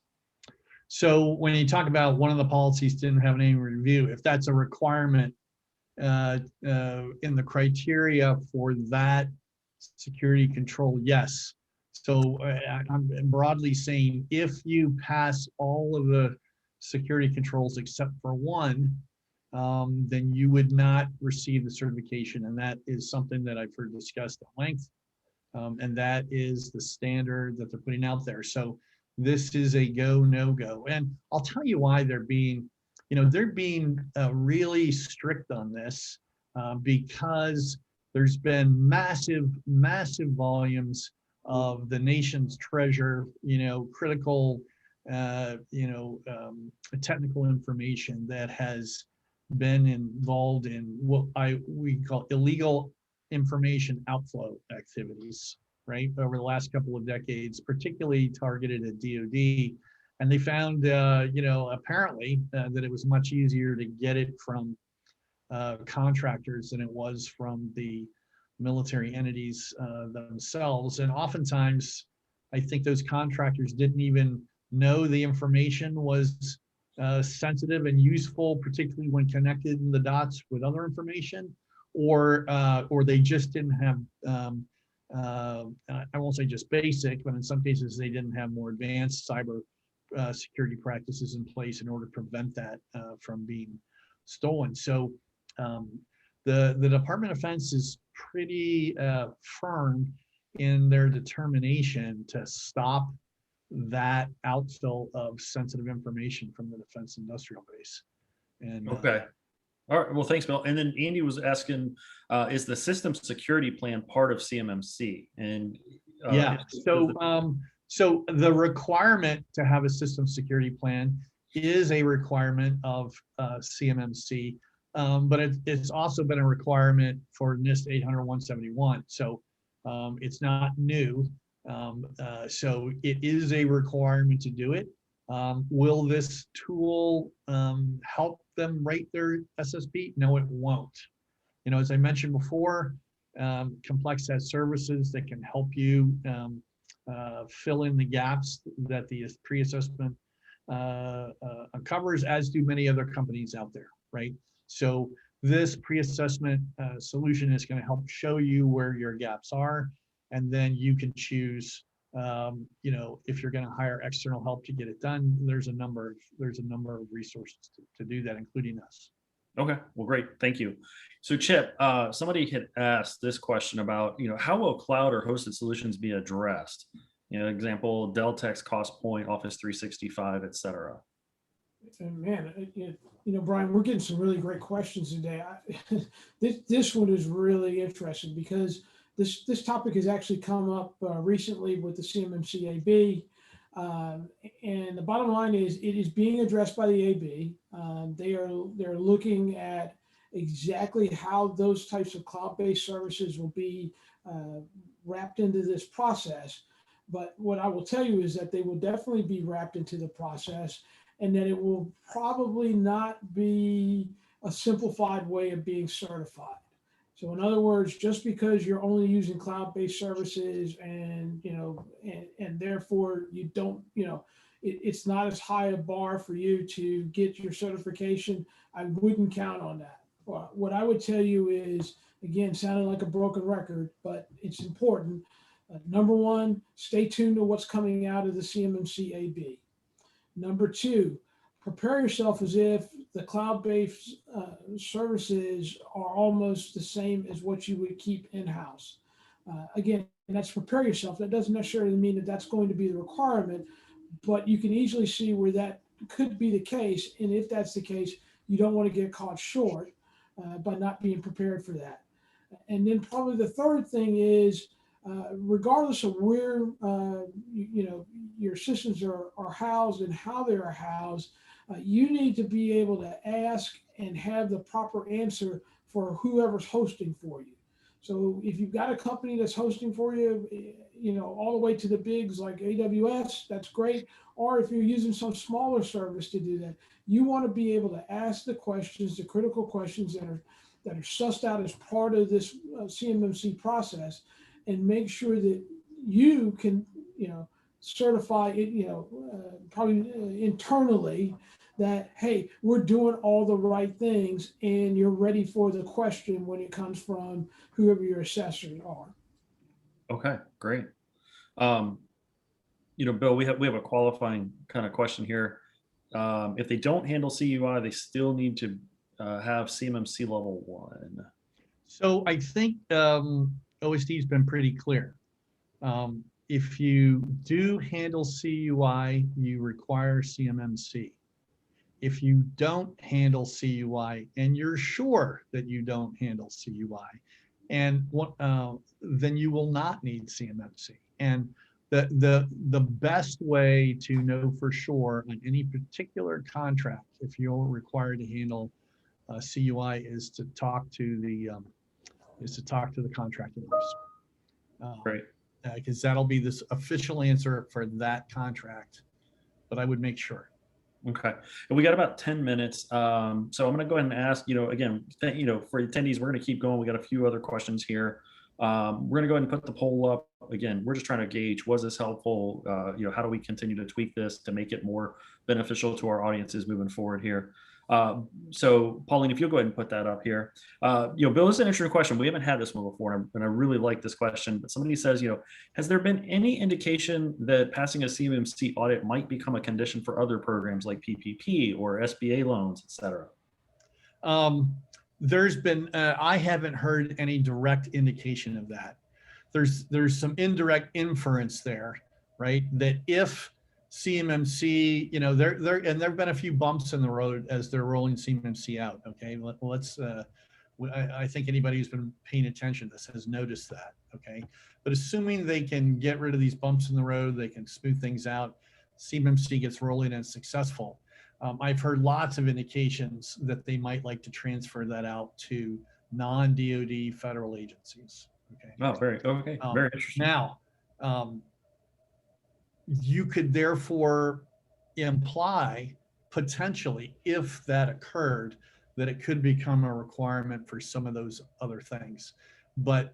So when you talk about one of the policies didn't have an annual review, if that's a requirement in the criteria for that security control, yes. So I'm broadly saying if you pass all of the security controls except for one, then you would not receive the certification. And that is something that I've heard discussed at length. And that is the standard that they're putting out there. So this is a go, no go. And I'll tell you why they're being really strict on this because there's been massive volumes of the nation's treasure, critical, technical information that has been involved in what we call illegal information outflow activities, right, over the last couple of decades, particularly targeted at DoD. And they found, apparently that it was much easier to get it from contractors than it was from the military entities themselves. And oftentimes, I think those contractors didn't even know the information was sensitive and useful, particularly when connected in the dots with other information, or they just didn't have, I won't say just basic, but in some cases they didn't have more advanced cyber security practices in place in order to prevent that from being stolen. So the Department of Defense is pretty firm in their determination to stop that outfill of sensitive information from the defense industrial base. And okay. All right. Well, thanks, Bill. And then Andy was asking, is the system security plan part of CMMC? And yeah, so the requirement to have a system security plan is a requirement of CMMC, but it's also been a requirement for NIST 800-171. So it's not new. So it is a requirement to do it. Will this tool help them write their SSP? No, it won't. As I mentioned before, QOMPLX has services that can help you fill in the gaps that the pre-assessment uncovers, as do many other companies out there, right? So this pre-assessment solution is going to help show you where your gaps are, and then you can choose if you're going to hire external help to get it done. There's a number of resources to do that, including us. Okay, well, great, thank you. So Chip, somebody had asked this question about, how will cloud or hosted solutions be addressed? Example, Dell Tech's Cost Point, Office 365, et cetera. And man, Brian, we're getting some really great questions today. This one is really interesting because this topic has actually come up recently with the CMMC AB. And the bottom line is it is being addressed by the AB. They're looking at exactly how those types of cloud-based services will be wrapped into this process. But what I will tell you is that they will definitely be wrapped into the process, and that it will probably not be a simplified way of being certified. So in other words, just because you're only using cloud-based services and, and therefore you don't, it's not as high a bar for you to get your certification, I wouldn't count on that. What I would tell you is, again, sounding like a broken record, but it's important. Number one, stay tuned to what's coming out of the CMMC AB. Number two, prepare yourself as if the cloud-based services are almost the same as what you would keep in-house. Again, that's prepare yourself. That doesn't necessarily mean that that's going to be the requirement, but you can easily see where that could be the case. And if that's the case, you don't want to get caught short by not being prepared for that. And then probably the third thing is, regardless of where your systems are housed and how they are housed, you need to be able to ask and have the proper answer for whoever's hosting for you. So if you've got a company that's hosting for you, all the way to the bigs like AWS, that's great. Or if you're using some smaller service to do that, you want to be able to ask the questions, the critical questions that are sussed out as part of this CMMC process, and make sure that you can, certify it, probably internally that, hey, we're doing all the right things and you're ready for the question when it comes from whoever your assessors are. Okay, great. Bill, we have a qualifying kind of question here. If they don't handle CUI, they still need to have CMMC level 1. So I think OSD has been pretty clear. If you do handle CUI, you require CMMC. If you don't handle CUI and you're sure that you don't handle CUI, and then you will not need CMMC. And the best way to know for sure on any particular contract, if you're required to handle CUI, is to talk to the contract advisor. Great. Because that'll be this official answer for that contract, but I would make sure. Okay, and we got about 10 minutes. So I'm going to go ahead and ask, again, for attendees, we're going to keep going. We got a few other questions here. We're going to go ahead and put the poll up. Again, we're just trying to gauge, was this helpful? How do we continue to tweak this to make it more beneficial to our audiences moving forward here? So Pauline, if you'll go ahead and put that up here. Bill, this is an interesting question. We haven't had this one before, and I really like this question. But somebody says, has there been any indication that passing a CMMC audit might become a condition for other programs like PPP or SBA loans, et cetera? There's been, I haven't heard any direct indication of that. There's some indirect inference there, right? That if CMMC, and there've been a few bumps in the road as they're rolling CMMC out. Okay, I think anybody who's been paying attention to this has noticed that. Okay, but assuming they can get rid of these bumps in the road, they can smooth things out, CMMC gets rolling and successful. I've heard lots of indications that they might like to transfer that out to non-DoD federal agencies. Okay. Oh, very interesting. Now, you could therefore imply potentially, if that occurred, that it could become a requirement for some of those other things. But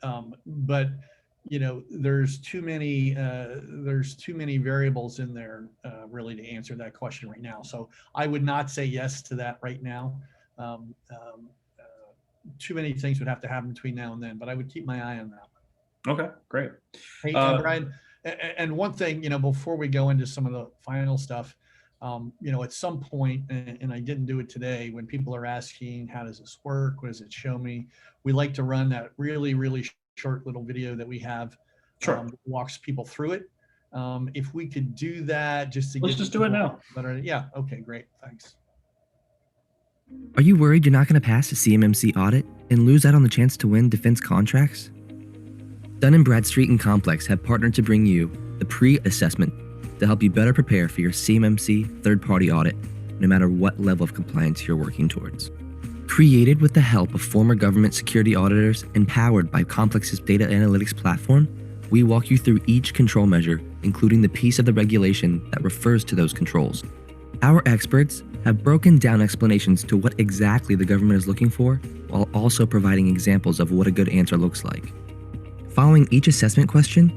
there's too many variables in there really to answer that question right now. So I would not say yes to that right now. Too many things would have to happen between now and then, but I would keep my eye on that. Okay, great. Hey, Brian, and one thing, before we go into some of the final stuff, At some point, and I didn't do it today, when people are asking, how does this work? What does it show me? We like to run that really, really short little video that we have, Sure. walks people through it. If we could do that just to Let's give just do it people now. better. Yeah. Okay, great. Thanks. Are you worried you're not going to pass a CMMC audit and lose out on the chance to win defense contracts? Dun & Bradstreet and QOMPLX have partnered to bring you the pre-assessment to help you better prepare for your CMMC third-party audit, no matter what level of compliance you're working towards. Created with the help of former government security auditors and powered by QOMPLX's data analytics platform, we walk you through each control measure, including the piece of the regulation that refers to those controls. Our experts have broken down explanations to what exactly the government is looking for, while also providing examples of what a good answer looks like. Following each assessment question,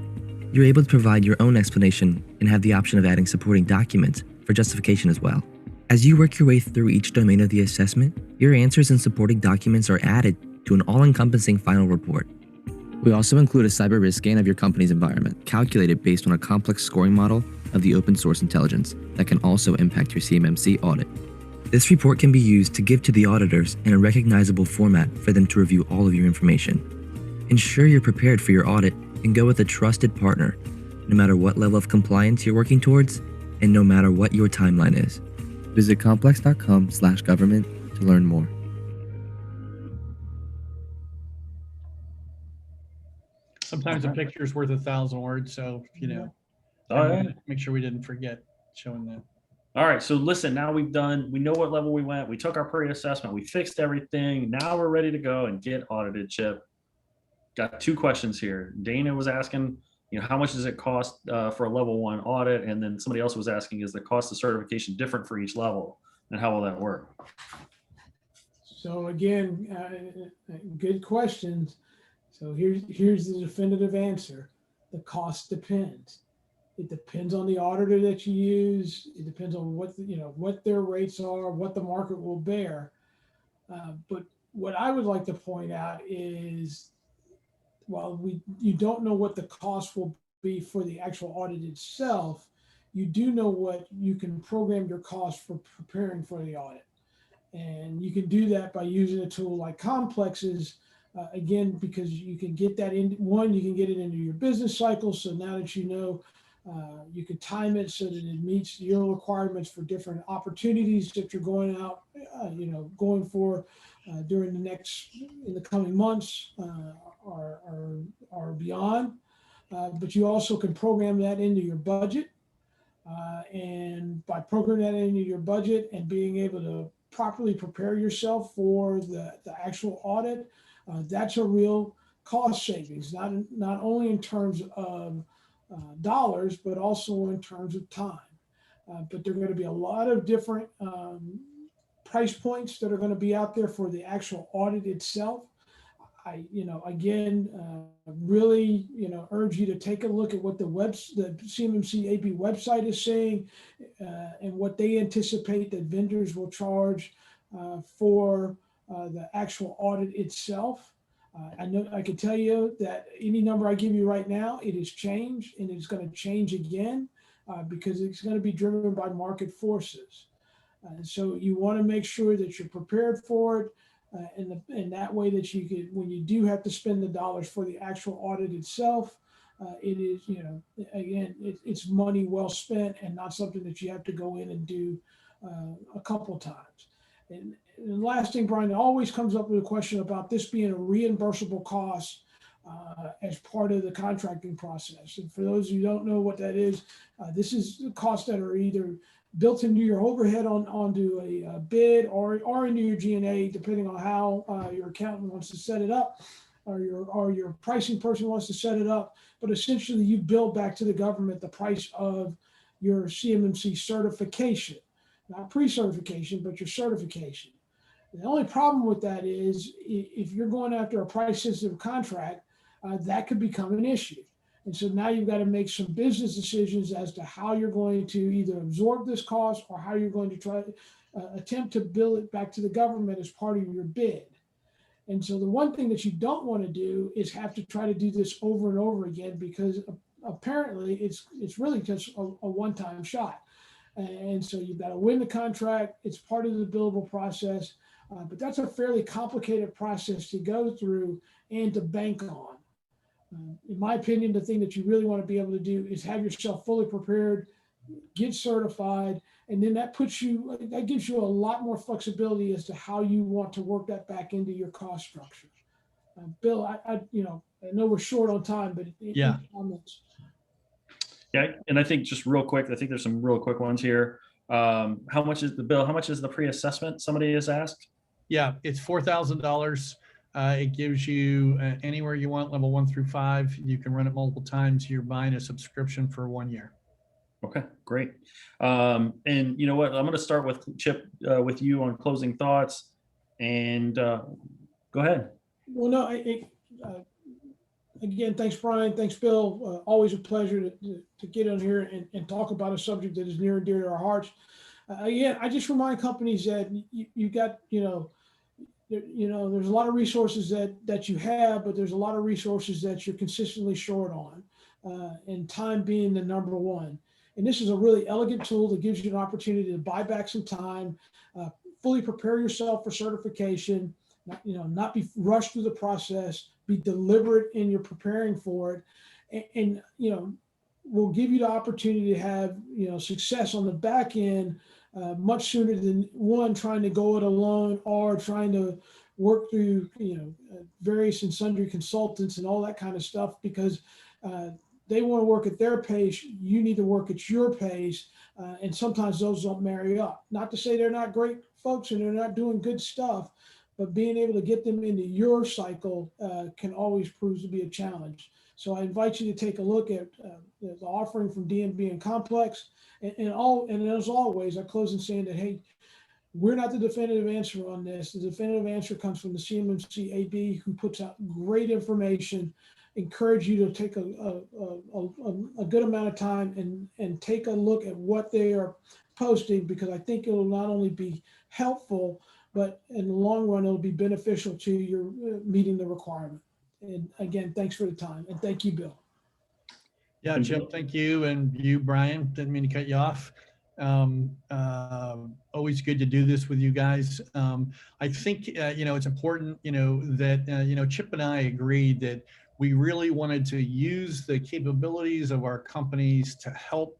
you're able to provide your own explanation and have the option of adding supporting documents for justification as well. As you work your way through each domain of the assessment, your answers and supporting documents are added to an all-encompassing final report. We also include a cyber risk scan of your company's environment, calculated based on a complex scoring model of the open source intelligence that can also impact your CMMC audit. This report can be used to give to the auditors in a recognizable format for them to review all of your information. Ensure you're prepared for your audit and go with a trusted partner, no matter what level of compliance you're working towards and no matter what your timeline is. Visit complex.com/government to learn more. Sometimes a picture is worth 1,000 words. So, All right. make sure we didn't forget showing that. All right. So listen, now we know what level we went. We took our pre-assessment. We fixed everything. Now we're ready to go and get audited, Chip. Got two questions here. Dana was asking, how much does it cost for a level 1 audit? And then somebody else was asking, is the cost of certification different for each level? And how will that work? So again, good questions. So here's the definitive answer. The cost depends. It depends on the auditor that you use. It depends on what their rates are, what the market will bear. But what I would like to point out is, while you don't know what the cost will be for the actual audit itself, you do know what you can program your cost for preparing for the audit. And you can do that by using a tool like QOMPLX's, again, because you can get that in, you can get it into your business cycle. So now that you can time it so that it meets your requirements for different opportunities that you're going out, going for in the coming months or beyond. But you also can program that into your budget. And by programming that into your budget and being able to properly prepare yourself for the actual audit, that's a real cost savings, not only in terms of dollars, but also in terms of time. But there are going to be a lot of different price points that are going to be out there for the actual audit itself. I, really, urge you to take a look at what the CMMC AP website is saying and what they anticipate that vendors will charge for the actual audit itself. I can tell you that any number I give you right now, it has changed and it's going to change again because it's going to be driven by market forces. So you want to make sure that you're prepared for it. In that way that you could, when you do have to spend the dollars for the actual audit itself, it is, it's money well spent and not something that you have to go in and do a couple times. And the last thing, Brian, it always comes up with a question about this being a reimbursable cost as part of the contracting process. And for those who don't know what that is, this is costs that are either built into your overhead onto a bid or into your G&A, depending on how your accountant wants to set it up, or your pricing person wants to set it up. But essentially, you bill back to the government the price of your CMMC certification, not pre-certification, but your certification. The only problem with that is if you're going after a price-sensitive contract, that could become an issue. And so now you've got to make some business decisions as to how you're going to either absorb this cost or how you're going to try attempt to bill it back to the government as part of your bid. And so the one thing that you don't want to do is have to try to do this over and over again, because apparently it's really just a one-time shot. And so you've got to win the contract. It's part of the billable process, but that's a fairly complicated process to go through and to bank on. In my opinion, the thing that you really want to be able to do is have yourself fully prepared, get certified, and then that gives you a lot more flexibility as to how you want to work that back into your cost structure. Bill, I know we're short on time, but Yeah. any comments? Yeah, and I think just real quick, I think there's some real quick ones here. How much is the pre-assessment? Somebody has asked. Yeah, it's $4,000. It gives you anywhere you want, level 1 through 5. You can run it multiple times. You're buying a subscription for 1 year. Okay, great. And you know what? I'm going to start with Chip with you on closing thoughts. And go ahead. Well, no, again, thanks, Brian. Thanks, Bill. Always a pleasure to get on here and talk about a subject that is near and dear to our hearts. Again, I just remind companies that you got, there's a lot of resources that you have, but there's a lot of resources that you're consistently short on, and time being the number one. And this is a really elegant tool that gives you an opportunity to buy back some time, fully prepare yourself for certification, not be rushed through the process, be deliberate in your preparing for it, and will give you the opportunity to have success on the back end much sooner than one trying to go it alone or trying to work through various and sundry consultants and all that kind of stuff, because they want to work at their pace. You need to work at your pace, and sometimes those don't marry up. Not to say they're not great folks and they're not doing good stuff, but being able to get them into your cycle can always prove to be a challenge. So I invite you to take a look at the offering from D&B and Complex. And as always, I close in saying that, hey, we're not the definitive answer on this. The definitive answer comes from the CMMC AB, who puts out great information. Encourage you to take a good amount of time and take a look at what they are posting, because I think it will not only be helpful, but in the long run, it'll be beneficial to your meeting the requirement. And again, thanks for the time. And thank you, Bill. Yeah, Chip, thank you. And you, Brian, didn't mean to cut you off. Always good to do this with you guys. I think, it's important, that, Chip and I agreed that we really wanted to use the capabilities of our companies to help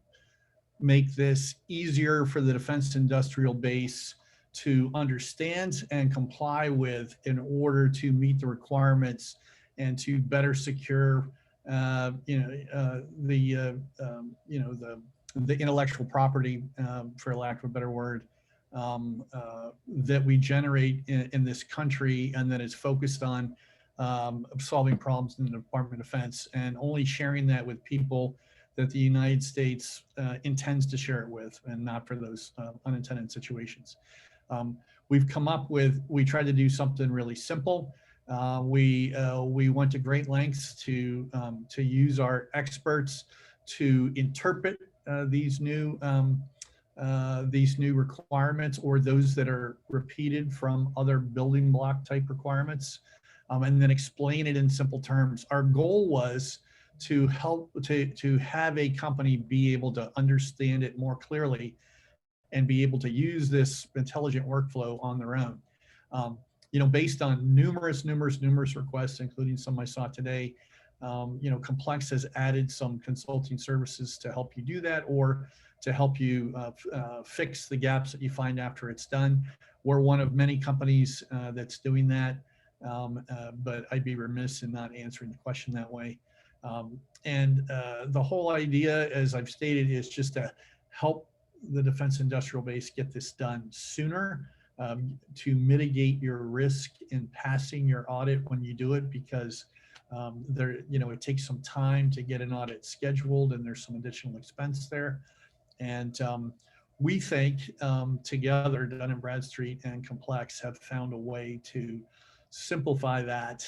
make this easier for the defense industrial base to understand and comply with in order to meet the requirements and to better secure, the intellectual property, for lack of a better word, that we generate in this country, and that is focused on solving problems in the Department of Defense, and only sharing that with people that the United States intends to share it with, and not for those unintended situations. We tried to do something really simple. We went to great lengths to use our experts to interpret these new requirements, or those that are repeated from other building block type requirements, and then explain it in simple terms. Our goal was to help to have a company be able to understand it more clearly and be able to use this intelligent workflow on their own. Based on numerous requests, including some I saw today, Complex has added some consulting services to help you do that, or to help you fix the gaps that you find after it's done. We're one of many companies that's doing that, but I'd be remiss in not answering the question that way. And the whole idea, as I've stated, is just to help the defense industrial base get this done sooner, to mitigate your risk in passing your audit when you do it, because it takes some time to get an audit scheduled, and there's some additional expense there. And we think together, Dun & Bradstreet and Complex have found a way to simplify that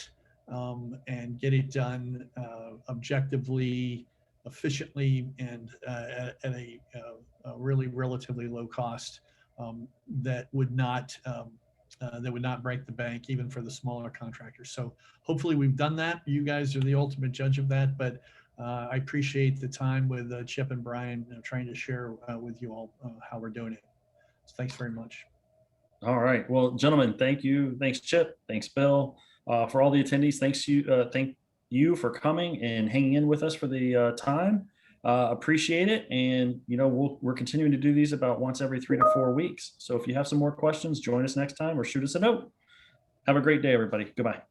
and get it done objectively, efficiently, and at a really relatively low cost that would not break the bank, even for the smaller contractors. So hopefully we've done that. You guys are the ultimate judge of that, but I appreciate the time with Chip and Brian, trying to share with you all how we're doing it. So thanks very much. All right. Well, gentlemen, thank you. Thanks, Chip. Thanks, Bill. For all the attendees, thank you for coming and hanging in with us for the time. Appreciate it. And, we're continuing to do these about once every 3 to 4 weeks. So if you have some more questions, join us next time or shoot us a note. Have a great day, everybody. Goodbye.